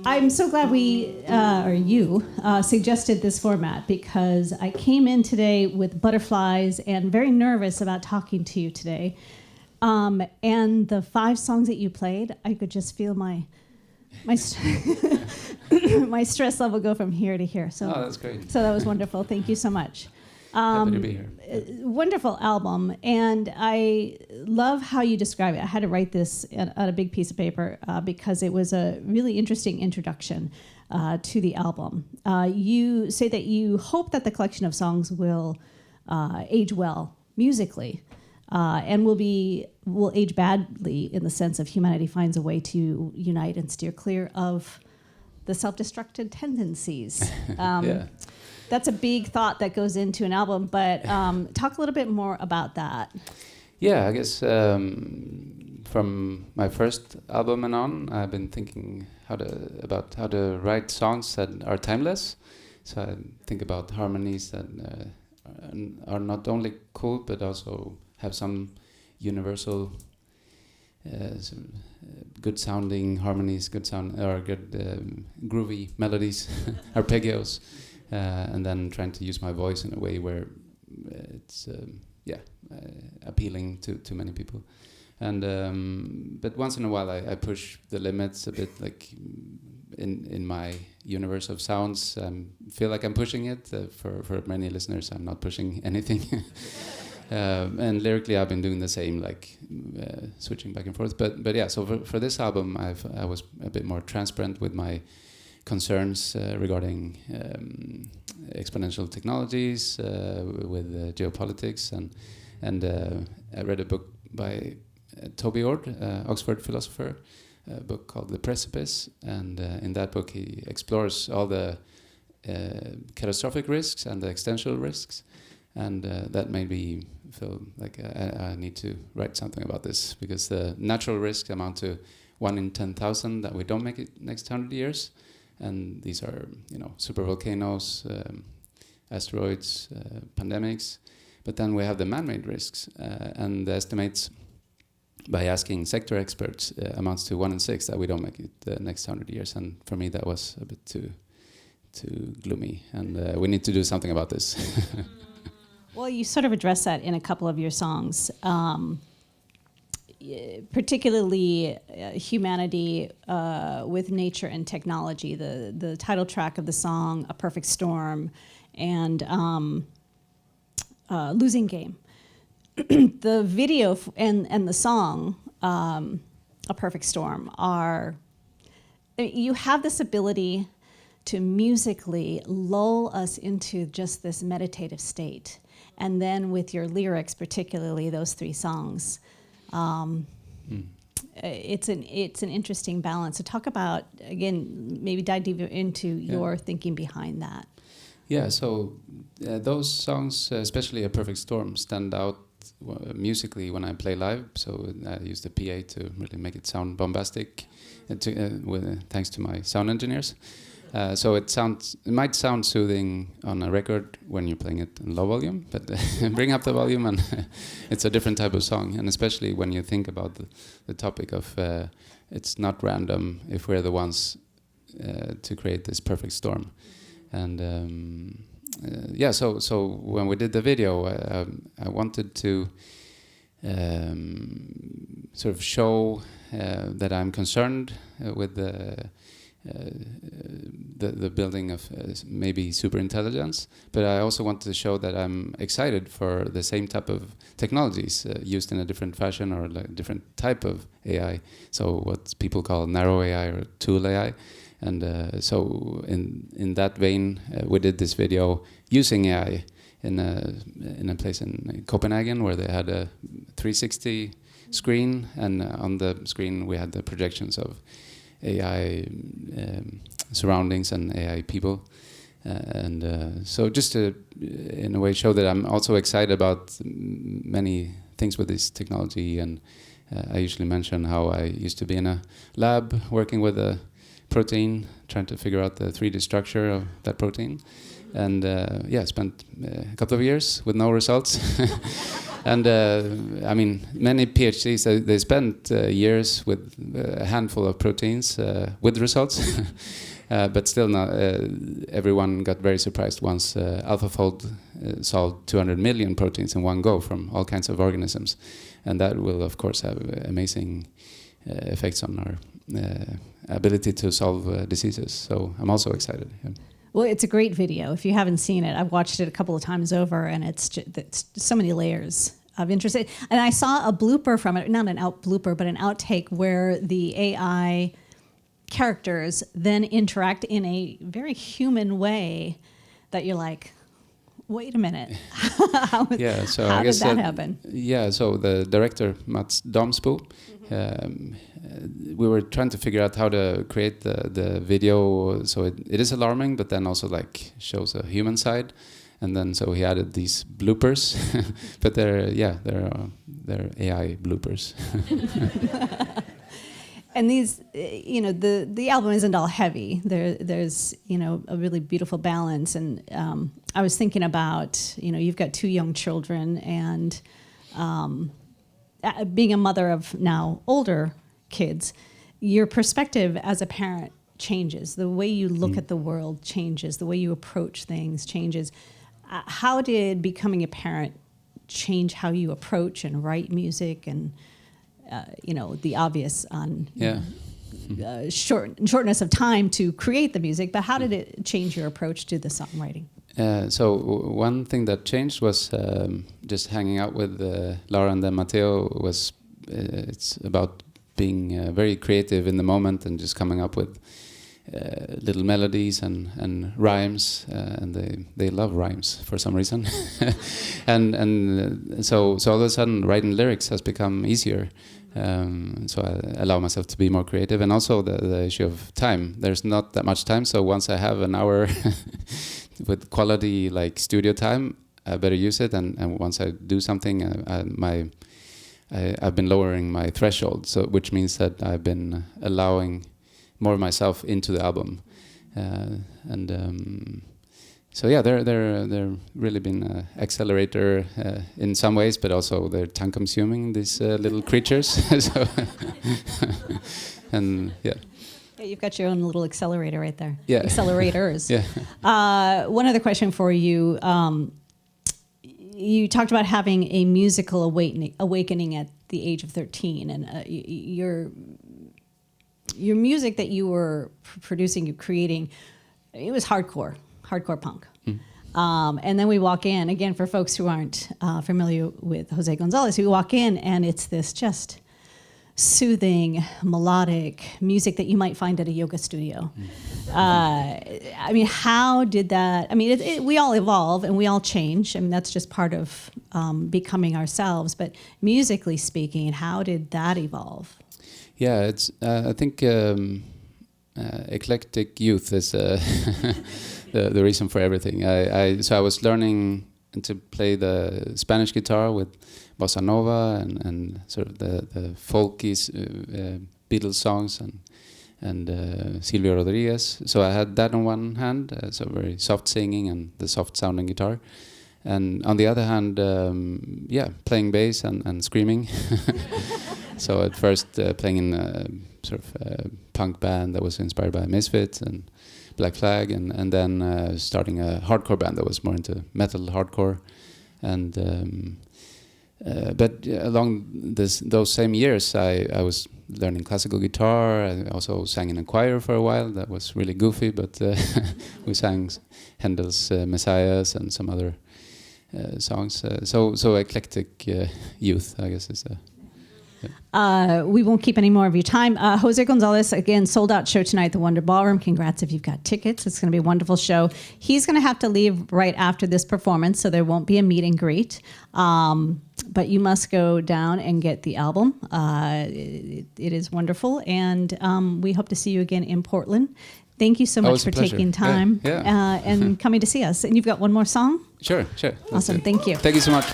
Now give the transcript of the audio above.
I'm so glad you suggested this format, because I came in today with butterflies and very nervous about talking to you today. And the 5 songs that you played, I could just feel my my stress level go from here to here. So, that's great. So that was wonderful. Thank you so much. Happy to be here. Wonderful album, and I love how you describe it. I had to write this on a big piece of paper because it was a really interesting introduction to the album. You say that you hope that the collection of songs will age well musically, and will age badly in the sense of humanity finds a way to unite and steer clear of the self-destructive tendencies. Yeah. That's a big thought that goes into an album, but talk a little bit more about that. Yeah, I guess from my first album and on, I've been thinking about how to write songs that are timeless. So I think about harmonies that are not only cool, but also have some universal, good sounding harmonies, good groovy melodies, arpeggios. And then trying to use my voice in a way where it's appealing to many people. And but once in a while I push the limits a bit, like in my universe of sounds. Feel like I'm pushing it. For many listeners, I'm not pushing anything. And lyrically I've been doing the same, like switching back and forth. But yeah, so for this album I was a bit more transparent with my concerns regarding exponential technologies, with geopolitics, and I read a book by Toby Ord, Oxford philosopher, a book called The Precipice, and in that book he explores all the catastrophic risks and the existential risks, and that made me feel like I need to write something about this, because the natural risks amount to 1 in 10,000 that we don't make it next 100 years. And these are, super volcanoes, asteroids, pandemics. But then we have the man-made risks, and the estimates, by asking sector experts, amounts to 1 in 6 that we don't make it the next 100 years. And for me, that was a bit too gloomy, and we need to do something about this. Well, you sort of address that in a couple of your songs. Particularly humanity with nature and technology. The title track of the song, A Perfect Storm, and Losing Game. The video and the song, A Perfect Storm, you have this ability to musically lull us into just this meditative state. And then with your lyrics, particularly those 3 songs, it's an interesting balance. So talk about, again, maybe dive deeper into your thinking behind that. Yeah, so those songs, especially A Perfect Storm, stand out musically when I play live. So I use the PA to really make it sound bombastic, thanks to my sound engineers. So it might sound soothing on a record when you're playing it in low volume, but bring up the volume and it's a different type of song. And especially when you think about the topic of it's not random if we're the ones to create this perfect storm. And so when we did the video, I wanted to sort of show that I'm concerned with the building of maybe superintelligence, but I also wanted to show that I'm excited for the same type of technologies used in a different fashion or a different type of AI. So what people call narrow AI or tool AI. And so in that vein, we did this video using AI in a place in Copenhagen where they had a 360 screen, and on the screen we had the projections of AI surroundings and AI people, and so just to in a way show that I'm also excited about many things with this technology. And I usually mention how I used to be in a lab working with a protein, trying to figure out the 3D structure of that protein, and spent a couple of years with no results. And I mean, many PhDs they spent years with a handful of proteins with results, but still not everyone got very surprised once AlphaFold solved 200 million proteins in one go from all kinds of organisms, and that will of course have amazing effects on our ability to solve diseases. So I'm also excited. Yeah. Well, it's a great video. If you haven't seen it, I've watched it a couple of times over, and it's so many layers of interest. And I saw a blooper from it, not an blooper, but an outtake where the AI characters then interact in a very human way that you're like, wait a minute. how did that happen? Yeah, so the director, Mats Damsbo, we were trying to figure out how to create the video so it is alarming, but then also like shows a human side. And then so he added these bloopers, but they're AI bloopers. And these, the album isn't all heavy. There's a really beautiful balance. And I was thinking about, you've got 2 young children, and being a mother of now older kids, your perspective as a parent changes. The way you look at the world changes. The way you approach things changes. How did becoming a parent change how you approach and write music and, the obvious on shortness of time to create the music, but how did it change your approach to the songwriting? So one thing that changed was just hanging out with Laura and then Matteo was it's about being very creative in the moment and just coming up with little melodies and rhymes, and they love rhymes for some reason, and so all of a sudden writing lyrics has become easier. So I allow myself to be more creative, and also the issue of time. There's not that much time, so once I have an hour with quality like studio time, I better use it. And once I do something, I've been lowering my threshold, so which means that I've been allowing more of myself into the album, so yeah, they're really been an accelerator in some ways, but also they're time-consuming, these little creatures. So and yeah. Yeah, you've got your own little accelerator right there. Yeah. Accelerators. Yeah. One other question for you. You talked about having a musical awakening at the age of 13, and your music that you were producing, you creating, it was hardcore punk. And then we walk in, again, for folks who aren't familiar with José González, we walk in and it's this just soothing, melodic music that you might find at a yoga studio. I mean, how did that, I mean, we all evolve and we all change. I mean, that's just part of becoming ourselves. But musically speaking, how did that evolve? Yeah, it's. I think eclectic youth is the reason for everything. So I was learning to play the Spanish guitar with bossa nova and sort of the folky Beatles songs and Silvio Rodriguez. So I had that on one hand, so very soft singing and the soft sounding guitar. And on the other hand, playing bass and screaming. So at first playing in a sort of punk band that was inspired by Misfits and Black Flag, and then starting a hardcore band that was more into metal hardcore. And but along those same years, I was learning classical guitar. I also sang in a choir for a while. That was really goofy, but we sang Handel's Messiahs and some other songs. So eclectic youth, I guess, is we won't keep any more of your time. José González, again, sold out show tonight at the Wonder Ballroom. Congrats if you've got tickets. It's going to be a wonderful show. He's going to have to leave right after this performance, so there won't be a meet and greet. But you must go down and get the album. It is wonderful, and we hope to see you again in Portland. Thank you so much for taking time and coming to see us. And you've got one more song? Sure. Awesome. Thank you. Thank you so much.